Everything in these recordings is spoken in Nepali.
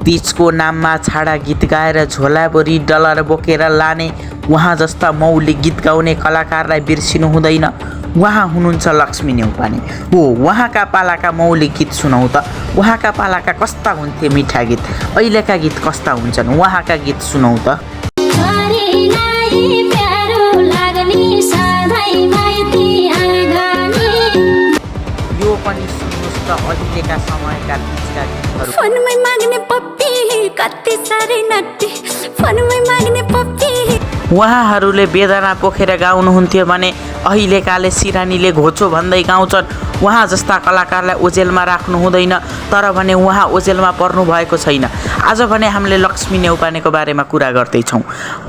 तीजको नाममा छाडा गीत गाएर झोलाभरि डलर बोकेर लाने उहाँ जस्ता मौलिक गीत गाउने कलाकारलाई बिर्सिनु हुँदैन। उहाँ हुनुहुन्छ लक्ष्मी नेउपाने हो। उहाँका पालाका मौलिक गीत सुनौ त। उहाँका पालाका कस्ता हुन्थे मिठा गीत, अहिलेका गीत कस्ता हुन्छन् उहाँका गीत सुनौ त। यो पनि सुन्नुहोस् त अहिलेका समयका गीतका गीतहरू। फोनमै माग्ने पप्पी कति साह्रै नट्टी, फोनमै माग्ने पप्पी। उहाँहरूले वेदना पोखेर गाउनुहुन्थ्यो भने अहिलेकाले सिरानीले घोचो भन्दै गाउँछन्। उहाँ जस्ता कलाकारलाई ओझेलमा राख्नु हुँदैन, तर भने उहाँ ओझेलमा पर्नु भएको छैन। आज भने हामीले लक्ष्मी नेउपानेको बारेमा कुरा गर्दैछौँ।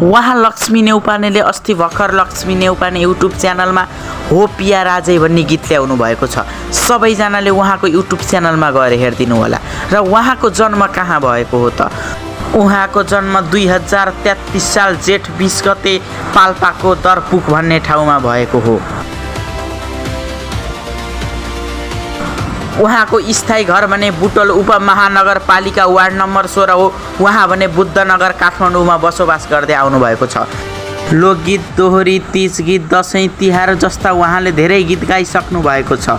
उहाँ लक्ष्मी नेउपानेले अस्ति भर्खर लक्ष्मी नेउपाने युट्युब च्यानलमा हो पिया राजै भन्ने गीत ल्याउनु भएको छ। सबैजनाले उहाँको युट्युब च्यानलमा गएर हेरिदिनु होला। र उहाँको जन्म कहाँ भएको हो त? उहाँको जन्म 2033 साल जेठ 20 गते पाल्पाको दरपुक भन्ने ठाउँमा भएको हो। उहाँको स्थायी घर भने बुटोल उपमहानगरपालिका वार्ड नम्बर 16 हो। उहाँ भने बुद्धनगर काठमाडौँमा बसोबास गर्दै आउनुभएको छ। लोकगीत, दोहोरी, तीज गीत, दसैँ तिहार जस्ता उहाँले धेरै गीत गाइसक्नु भएको छ।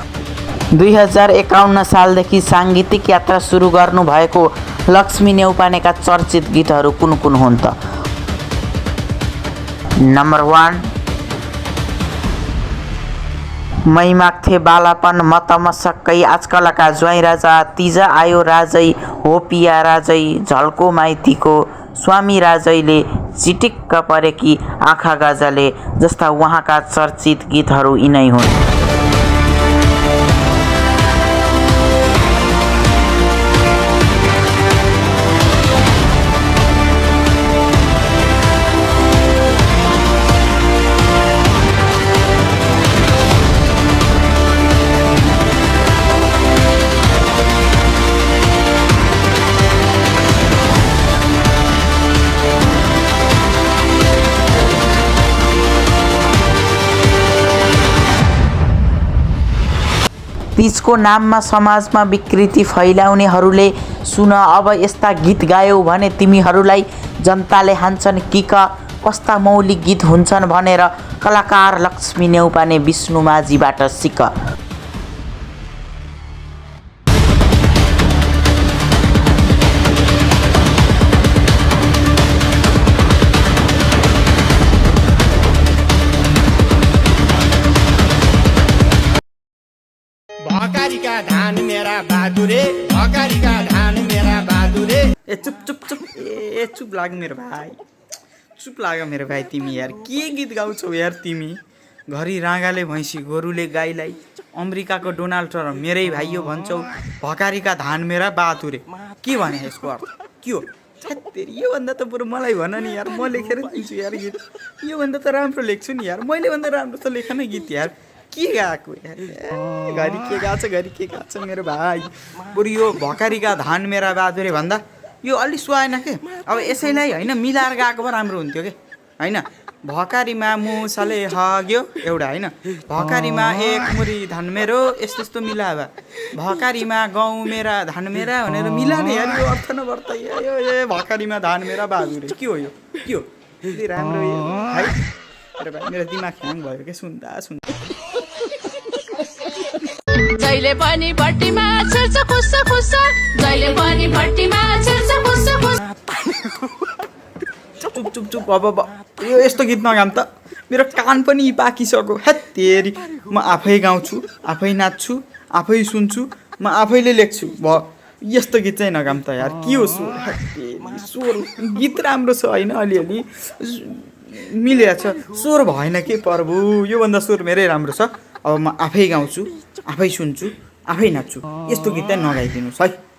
2051 सालदेखि साङ्गीतिक यात्रा सुरु गर्नुभएको लक्ष्मी नेउपानेका चर्चित गीतहरू कुन कुन हुन् त? नम्बर 1, मै माग्थे बालापन म तमसक्कै, आजकलका ज्वाइँ राजा, तिज आयो राजै, हो पिया राजै, झल्को माइतीको, स्वामी राजैले, चिटिक्क परेकी आँखा गजले जस्ता उहाँका चर्चित गीतहरू यिनै हुन्। तीजको नाममा समाजमा विकृति फैलाउनेहरूले सुन अब यस्ता गीत गायौ भने तिमीहरूलाई जनताले हान्छन् किक। कस्ता मौलिक गीत हुन्छन् भनेर कलाकार लक्ष्मी नेउपाने विष्णु माझीबाट सिक। भकारीका धान मेरा बहादुरे, भकारीका धान मेरा बहादुरे। ए चुप चुप चुप, ए चुप लाग मेरो भाइ, चुप लाग मेरो भाइ। तिमी यार के गीत गाउँछौ यार तिमी? घरि राँगाले भैँसी, गोरुले गाईलाई, अमेरिकाको डोनाल्ड ट्रम्प मेरै भाइ यो भन्छौ। भकारीका धान मेरा बहादुरे के भने यसको अर्थ के हो? तेरि योभन्दा त बरु मलाई भन नि यार, म लेखेर दिन्छु यार गीत। योभन्दा त राम्रो लेख्छु नि यार, मैले भन्दा राम्रो त लेख न गीत यार। के गाएको यार? घरि के गाछ, घरि के गाछ मेरो भाइ। बरु यो भकारीका धान मेरा बहादुरे भन्दा यो अलि सुहाएन के? अब यसैलाई होइन मिलाएर गाएको भए राम्रो हुन्थ्यो कि होइन? भकारीमा मुसले हग्यो एउटा होइन, भकारीमा एक मुरी धान मेरो, यस्तो यस्तो मिला भए भकारीमा गाउँ मेरा धान मेरा भनेर मिलाने यार। यो अर्थ नभर्त यो ए भकारीमा धान मेरा बहादुरे के हो यो? के हो? यति राम्रो यो है अरे भाइ, मेरो दिमाग ह्याङ भयो कि सुन्दा सुन्दा। जहिले पनि भट्टीमा छेल्छ खुस्स खुस्स, जहिले पनि भट्टीमा छेल्छ खुस्स खुस्स। चुप चुप चुप, अब यो यस्तो गीत नगाम त, मेरो कान पनि पाकिसक्यो। हेत्तेरी, म आफै गाउँछु, आफै नाच्छु, आफै सुन्छु, म आफैले लेख्छु। यस्तो गीत चाहिँ नगाम त यार। के हो स्वर? हेत्तेरी स्वर, गीत राम्रो छ होइन, अलिअलि मिलेको छ, स्वर भएन के प्रभु? योभन्दा स्वर मेरै राम्रो छ। अब म आफै गाउँछु, आफै सुन्छु, आफै नाच्छु। यस्तो गीत चाहिँ नगाइदिनुहोस् है।